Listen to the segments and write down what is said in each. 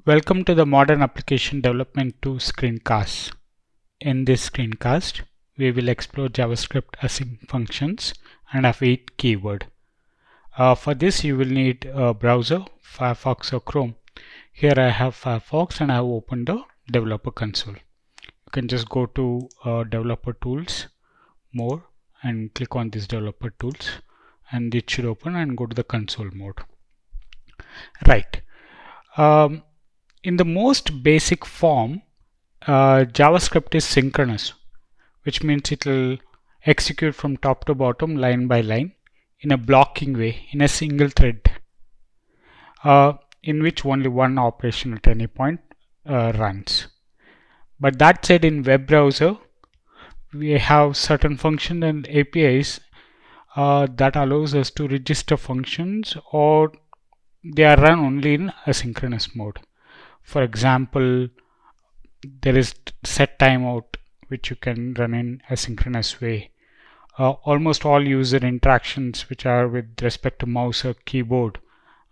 Welcome to the Modern Application Development to Screencast. In this screencast, we will explore JavaScript async functions and await keyword. For this, you will need a browser, Firefox or Chrome. Here I have Firefox and I have opened the developer console. You can just go to developer tools, more, and click on this developer tools, and it should open and go to the console mode. Right. In the most basic form, JavaScript is synchronous, which means it will execute from top to bottom, line by line, in a blocking way, in a single thread, in which only one operation at any point runs. But that said, in web browser, we have certain functions and APIs that allows us to register functions, or they are run only in asynchronous mode. For example, there is set timeout, which you can run in asynchronous way. Almost all user interactions which are with respect to mouse or keyboard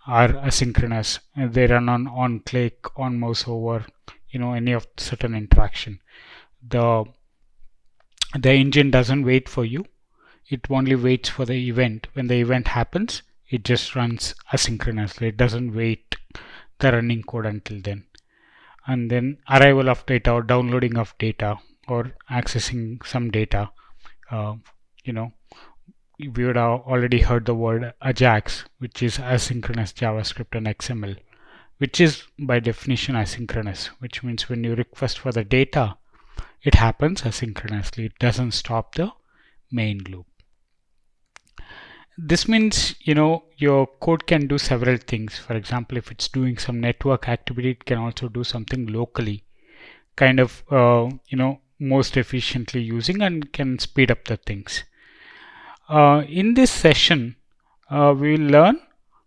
are asynchronous. They run on click, on mouse over, any of certain interaction. The engine doesn't wait for you. It only waits for the event. When the event happens, it just runs asynchronously. It doesn't wait the running code until then. And then arrival of data or downloading of data or accessing some data. We would have already heard the word AJAX, which is asynchronous JavaScript and XML, which is by definition asynchronous, which means when you request for the data, it happens asynchronously. It doesn't stop the main loop. This means, your code can do several things. For example, if it's doing some network activity, it can also do something locally, kind of, most efficiently using, and can speed up the things. In this session, we will learn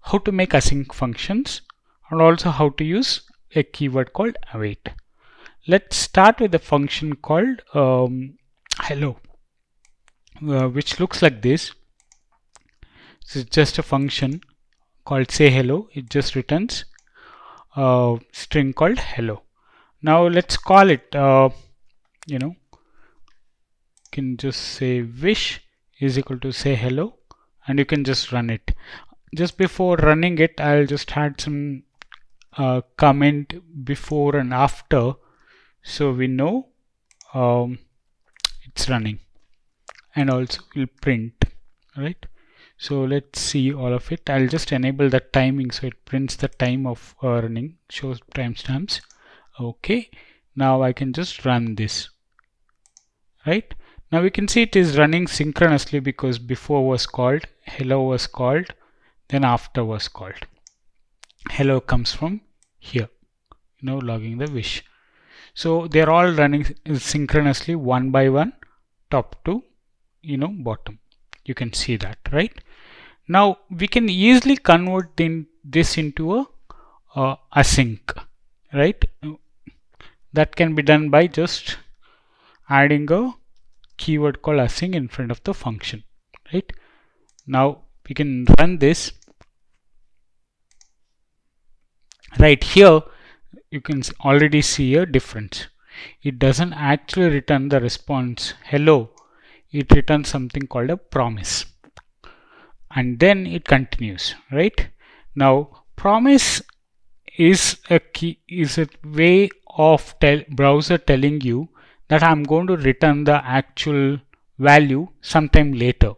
how to make async functions and also how to use a keyword called await. Let's start with a function called hello, which looks like this. This is just a function called say hello. It just returns a string called hello. Now let's call it, can just say wish is equal to say hello, and you can just run it. Just before running it, I'll just add some comment before and after, so we know it's running, and also we'll print, right? So let's see all of it. I'll just enable the timing so it prints the time of running, shows timestamps. Okay, now I can just run this, right? Now we can see it is running synchronously because before was called, hello was called, then after was called. Hello comes from here, logging the wish. So they're all running synchronously, one by one, top to bottom. You can see that, right? Now we can easily convert this into a async, right? That can be done by just adding a keyword called async in front of the function, right? Now we can run this. Right here, you can already see a difference. It doesn't actually return the response hello. It returns something called a promise, and then it continues, right? Now promise is a way of browser telling you that I'm going to return the actual value sometime later.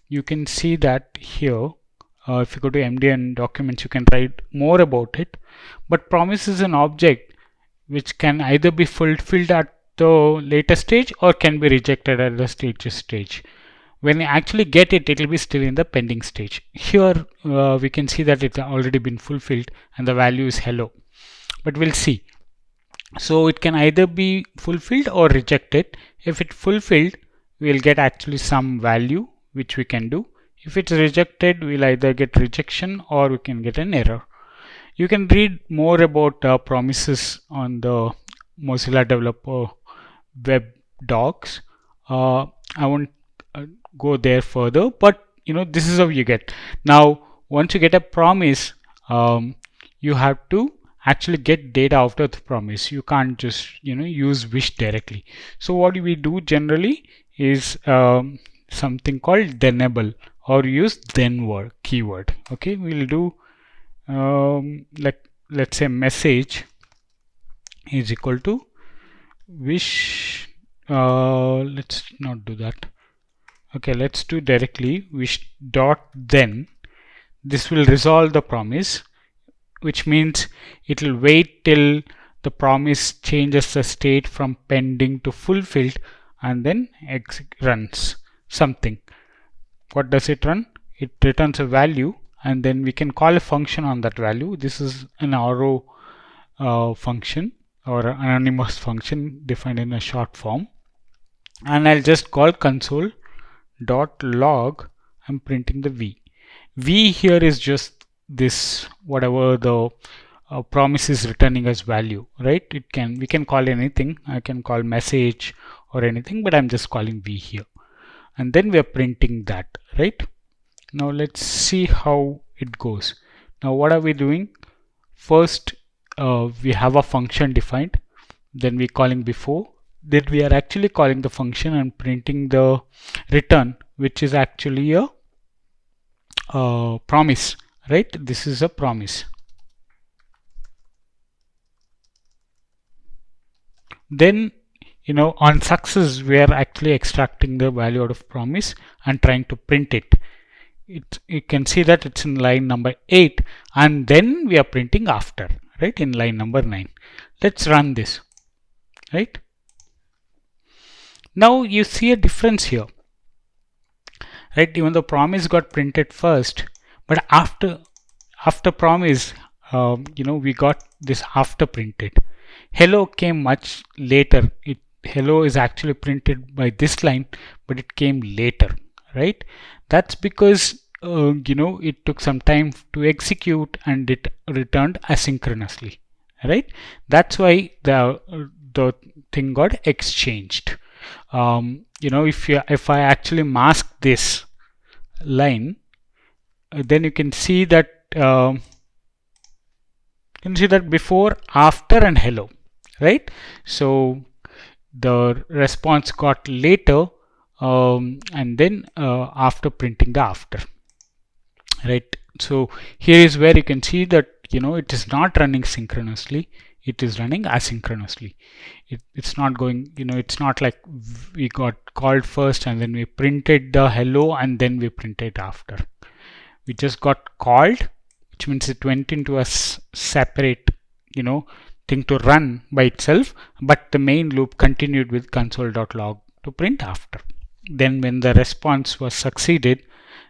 You can see that here. If you go to MDN documents, you can write more about it. But promise is an object which can either be fulfilled at the later stage or can be rejected at the stage. When you actually get it, it will be still in the pending stage. Here we can see that it's already been fulfilled and the value is hello. But we'll see. So it can either be fulfilled or rejected. If it's fulfilled, we'll get actually some value which we can do. If it's rejected, we'll either get rejection or we can get an error. You can read more about promises on the Mozilla Developer web docs. I won't go there further, but this is how you get. Now once you get a promise, you have to actually get data after the promise. You can't just use wish directly. So what we do generally is something called thenable, or use then word keyword. Okay, we'll do like, let's say message is equal to wish. Let's not do that. Okay, let's do directly wish dot then. This will resolve the promise, which means it will wait till the promise changes the state from pending to fulfilled, and then runs something. What does it run? It returns a value, and then we can call a function on that value. This is an arrow function, or an anonymous function defined in a short form, and I'll just call console dot log. I'm printing the v here is just this, whatever the promise is returning as value, right? We can call anything. I can call message or anything, but I'm just calling v here, and then we are printing that, right? Now let's see how it goes. Now what are we doing? First we have a function defined, then we calling before, then we are actually calling the function and printing the return, which is actually a promise, right? This is a promise. Then on success we are actually extracting the value out of promise and trying to print it. You can see that it's in line number 8, and then we are printing after, right, in line number 9. Let's run this, right? Now you see a difference here, right? Even the promise got printed first, but after promise we got this after printed. Hello came much later. Hello is actually printed by this line, but it came later, right? That's because it took some time to execute, and it returned asynchronously, right? That's why the thing got exchanged. If I actually mask this line, then you can see that before, after, and hello, right? So the response got later, and then after printing the after, right? So here is where you can see that it is not running synchronously, it is running asynchronously. It's not going, it's not like we got called first and then we printed the hello and then we printed after. We just got called, which means it went into a separate thing to run by itself, but the main loop continued with console.log to print after. Then when the response was succeeded,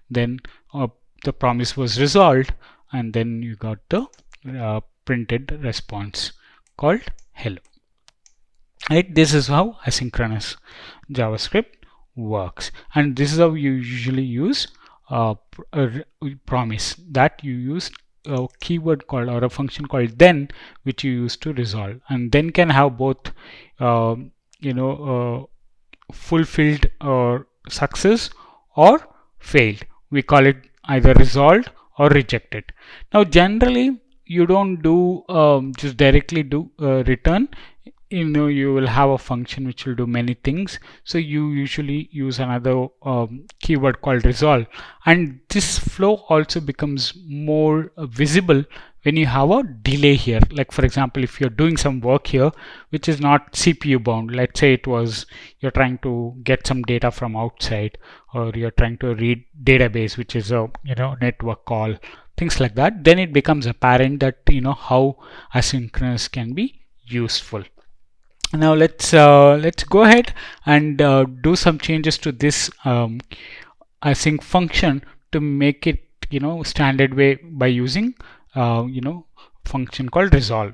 then the promise was resolved, and then you got the printed response called hello, right? This is how asynchronous JavaScript works, and this is how you usually use promise, that you use a keyword called, or a function called then, which you use to resolve, and then can have both fulfilled or success or failed. We call it either resolved or rejected. Now generally you don't do just directly do return. You will have a function which will do many things, so you usually use another keyword called resolve, and this flow also becomes more visible when you have a delay here. Like for example, if you're doing some work here which is not CPU bound, let's say you're trying to get some data from outside, or you're trying to read database, which is a network call, things like that, then it becomes apparent that how asynchronous can be useful. Now let's go ahead and do some changes to this async function to make it standard way by using function called resolve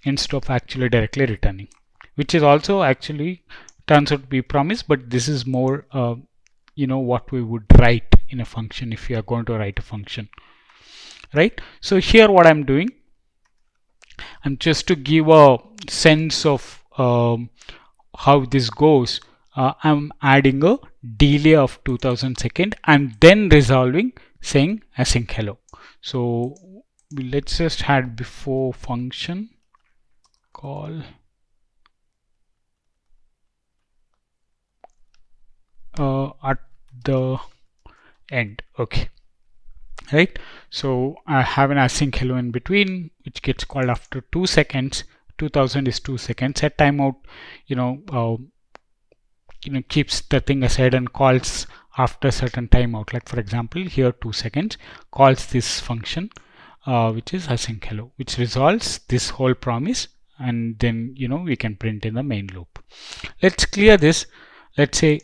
instead of actually directly returning, which is also actually turns out to be promise, but this is more what we would write in a function if you are going to write a function, right? So here what I'm doing, and just to give a sense of how this goes, I'm adding a delay of 2000 seconds and then resolving, saying async hello. So let's just add before function call at the end. Okay, right? So I have an async hello in between, which gets called after 2 seconds. 2000 is 2 seconds. At timeout, keeps the thing aside and calls after certain timeout. Like for example, here 2 seconds, calls this function, which is async hello, which resolves this whole promise, and then we can print in the main loop. Let's clear this. Let's say,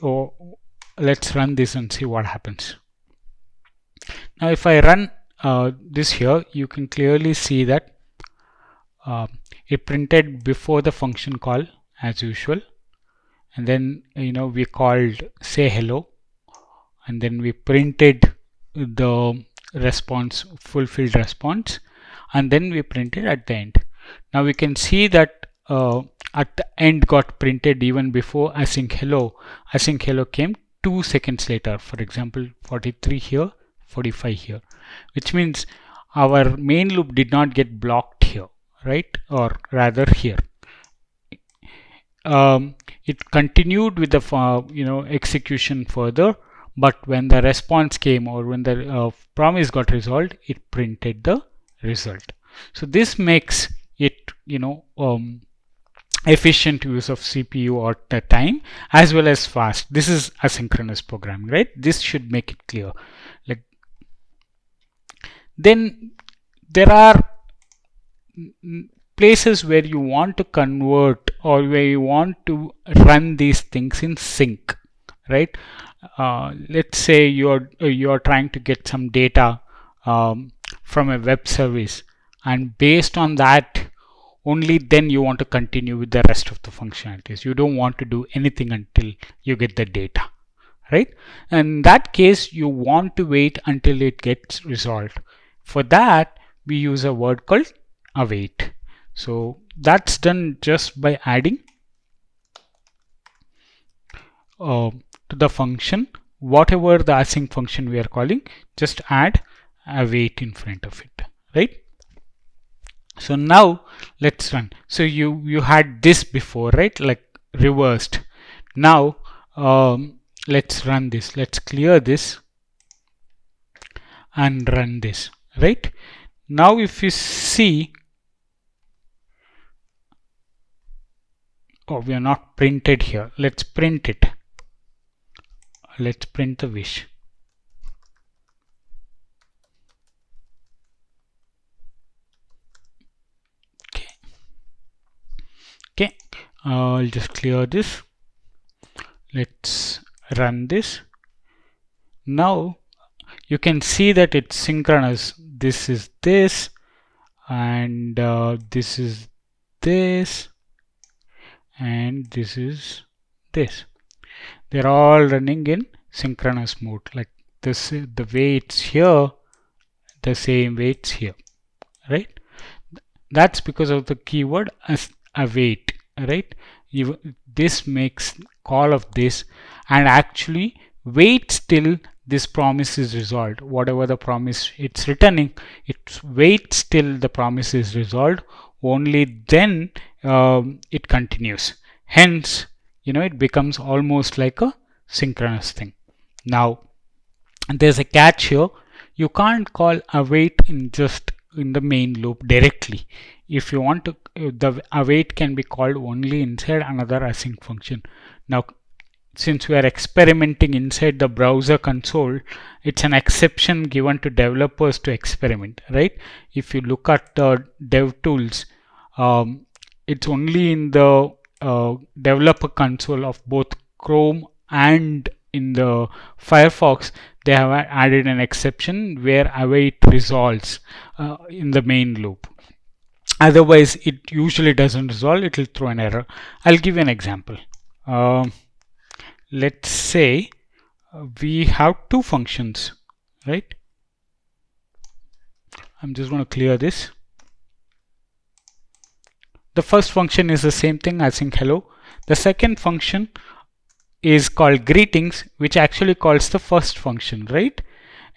let's run this and see what happens. Now if I run this here, you can clearly see that it printed before the function call as usual, and then we called say hello, and then we printed the response, fulfilled response, and then we printed at the end. Now we can see that at the end got printed even before async hello. Async hello came 2 seconds later, for example 43 here, 45 here, which means our main loop did not get blocked here, right? Or rather here. It continued with the execution further, but when the response came, or when the promise got resolved, it printed the result. So this makes it efficient use of CPU or the time, as well as fast. This is asynchronous programming, right? This should make it clear. Like, then there are places where you want to convert, or where you want to run these things in sync, right? Let's say you're trying to get some data from a web service, and based on that only then you want to continue with the rest of the functionalities. You don't want to do anything until you get the data, right? In that case, you want to wait until it gets resolved. For that, we use a word called await. So that's done just by adding to the function whatever the async function we are calling, just add await in front of it, right? So now let's run. So you had this before, right? Like reversed. Now let's run this. Let's clear this and run this, right? Now if you see, we are not printed here. Let's print it. Let's print the wish. Okay, I'll just clear this. Let's run this. Now you can see that it's synchronous. This is this, and this is this, and this is this. They're all running in synchronous mode. Like this, the way it's here, the same way it's here, right? That's because of the keyword as await, right? This makes call of this and actually waits till this promise is resolved. Whatever the promise it's returning, it waits till the promise is resolved. Only then it continues. Hence, it becomes almost like a synchronous thing. Now, there's a catch here. You can't call await in the main loop directly. If you want to, the await can be called only inside another async function. Now, since we are experimenting inside the browser console, it's an exception given to developers to experiment, right? If you look at the dev tools, it's only in the developer console of both Chrome and in the Firefox they have added an exception where await resolves in the main loop. Otherwise, it usually doesn't resolve. It will throw an error. I'll give you an example. Let's say we have two functions, right? I'm just going to clear this. The first function is the same thing, async hello. The second function is called greetings, which actually calls the first function, right?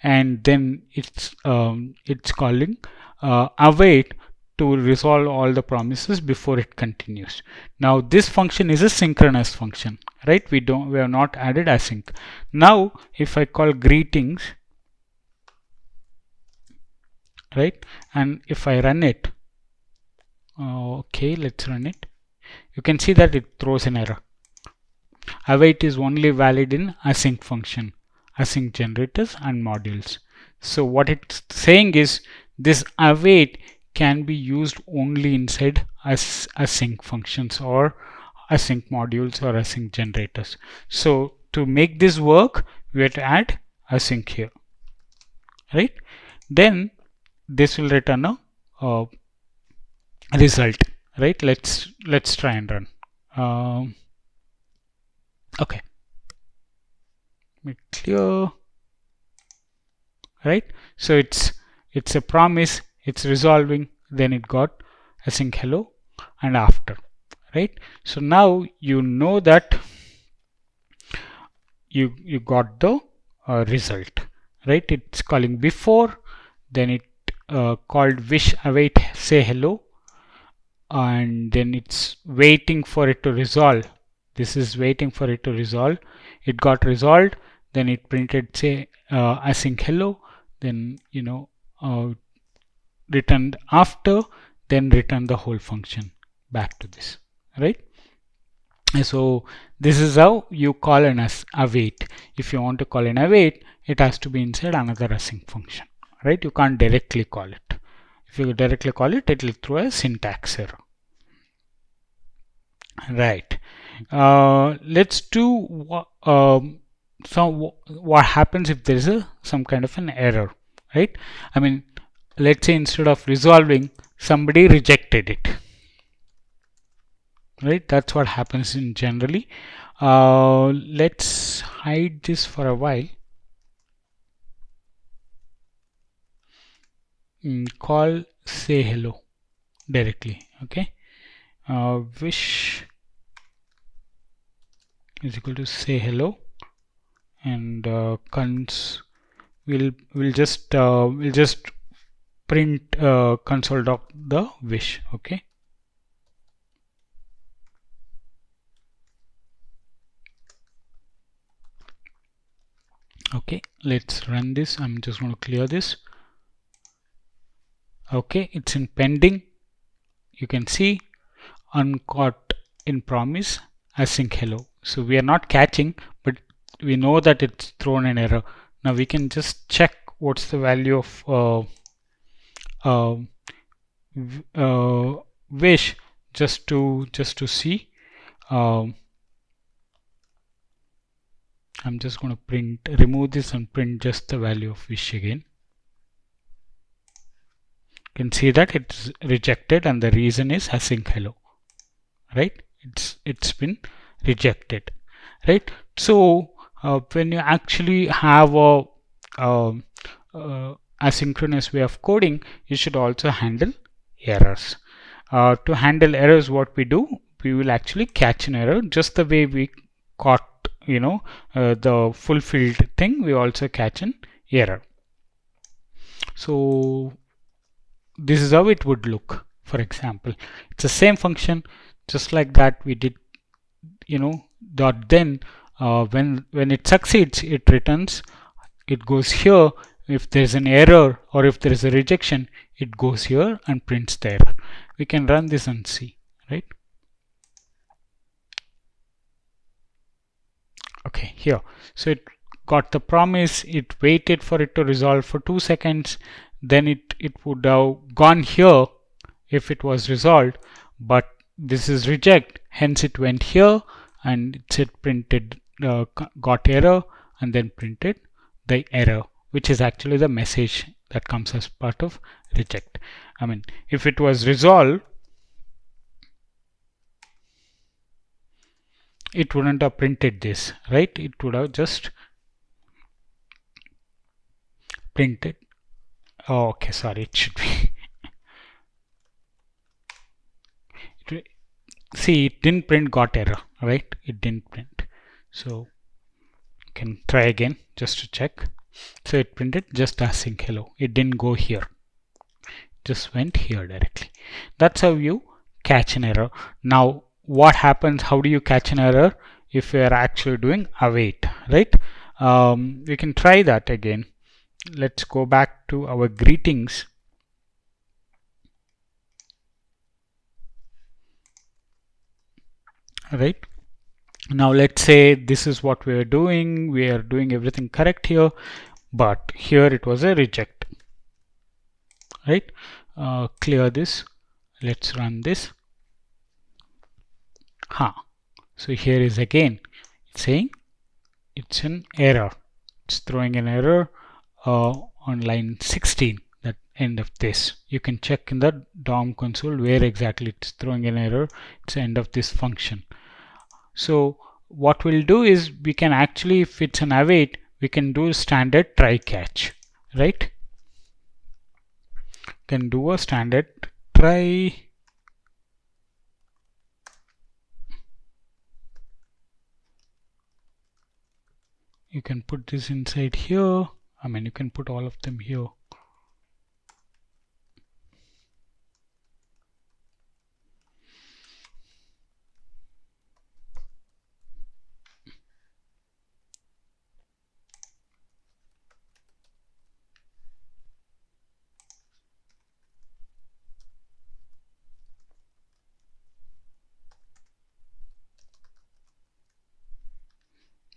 And then it's calling await to resolve all the promises before it continues. Now this function is a synchronous function, right? We have not added async. Now if I call greetings, right, and if I run it, okay, let's run it, you can see that it throws an error. Await is only valid in async function, async generators and modules. So what it's saying is this await can be used only inside async functions or async modules or async generators. So to make this work, we have to add async here, right? Then this will return a result, right? Let's try and run. Okay, make clear, right? So it's a promise, it's resolving, then it got async hello and after, right? So now you know that you got the result, right? It's calling before, then it called wish await say hello, and then it's waiting for it to resolve. This is waiting for it to resolve. It got resolved, then it printed say async hello, then returned after, then return the whole function back to this, right? So this is how you call an await. If you want to call an await, it has to be inside another async function, right? You can't directly call it. If you directly call it, it will throw a syntax error, right? Let's do what happens if there is some kind of an error, right? I mean, let's say instead of resolving, somebody rejected it, right? That's what happens in generally. Let's hide this for a while. Call say hello directly, okay? Wish is equal to say hello, and cons will just print console dot the wish, okay? Okay, let's run this. I'm just going to clear this. Okay, it's in pending. You can see uncaught in promise async hello. So we are not catching, but we know that it's thrown an error. Now we can just check what's the value of wish just to see. I'm just going to remove this and print just the value of wish again. You can see that it's rejected, and the reason is async hello, right? It's been rejected, right? So when you actually have a asynchronous way of coding, you should also handle errors. To handle errors, what we do, we will actually catch an error just the way we caught the fulfilled thing. We also catch an error. So this is how it would look. For example, it's the same function, just like that we did, dot then when it succeeds, it returns, it goes here. If there's an error or if there is a rejection, it goes here and prints the error. We can run this and see, right? Okay, here. So it got the promise, it waited for it to resolve for 2 seconds, then it would have gone here if it was resolved, but this is reject, hence it went here and it said printed got error and then printed the error, which is actually the message that comes as part of reject. I mean, if it was resolved, it wouldn't have printed this, right? It would have just printed. Oh, okay, sorry, it should be. See, it didn't print got error, right? It didn't print. So you can try again just to check. So it printed just async hello. It didn't go here. just went here directly. That's how you catch an error. Now what happens, how do you catch an error if you are actually doing await, right? We can try that again. Let's go back to our greetings. Right, now let's say this is what we are doing everything correct here, but here it was a reject, right? Clear this, let's run this. So here is again it's saying it's an error, it's throwing an error on line 16, that end of this. You can check in the DOM console where exactly it's throwing an error. It's the end of this function. So what we'll do is we can actually, if it's an await, we can do standard try catch, right? Can do a standard try. You can put this inside here. I mean, you can put all of them here.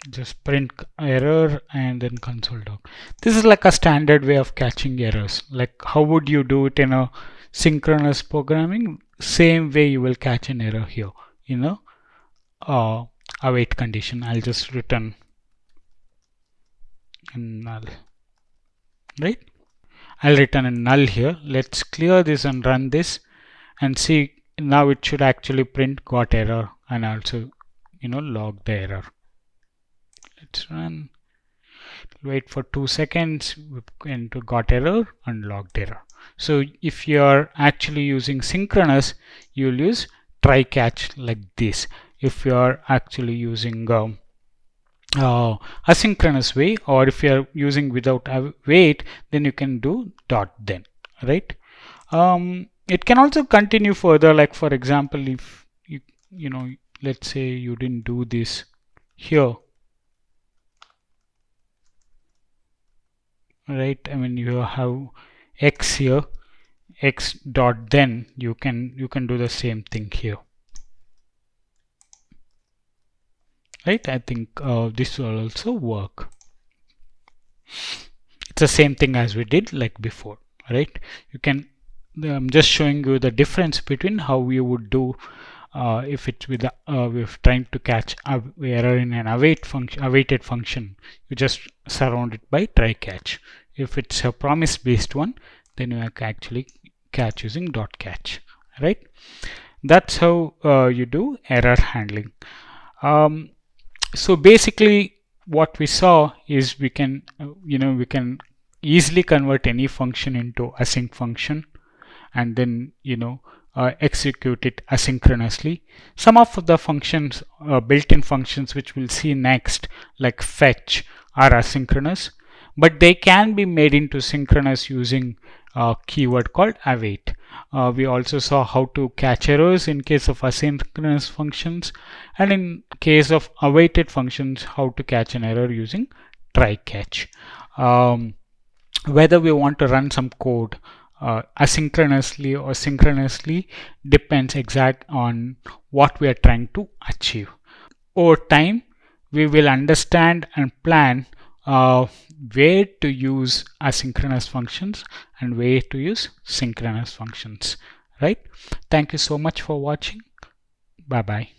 Just print error and then console log. This is like a standard way of catching errors. Like how would you do it in a synchronous programming? Same way you will catch an error here, you know, await condition. I'll just return a null, right? I'll return a null here. Let's clear this and run this and see. Now it should actually print got error and also, you know, log the error. Let's run, wait for 2 seconds, and got error and logged error. So if you're actually using synchronous, you'll use try catch like this. If you're actually using asynchronous way, or if you're using without wait, then you can do dot then, right? It can also continue further, like for example, if you know, let's say you didn't do this here, right? I mean, you have x here, x dot then, you can do the same thing here, right? I think this will also work. It's the same thing as we did like before, right? You can, I'm just showing you the difference between how we would do if it's with we're trying to catch a error in an awaited function. You just surround it by try catch. If it's a promise based one, then you can actually catch using dot catch, right? That's how you do error handling. So basically what we saw is we can we can easily convert any function into async function and then execute it asynchronously. Some of the functions, built-in functions which we'll see next, like fetch, are asynchronous, but they can be made into synchronous using a keyword called await. We also saw how to catch errors in case of asynchronous functions, and in case of awaited functions, how to catch an error using try catch. Whether we want to run some code asynchronously or synchronously depends exact on what we are trying to achieve. Over time, we will understand and plan where to use asynchronous functions and where to use synchronous functions, right? Thank you so much for watching. Bye bye.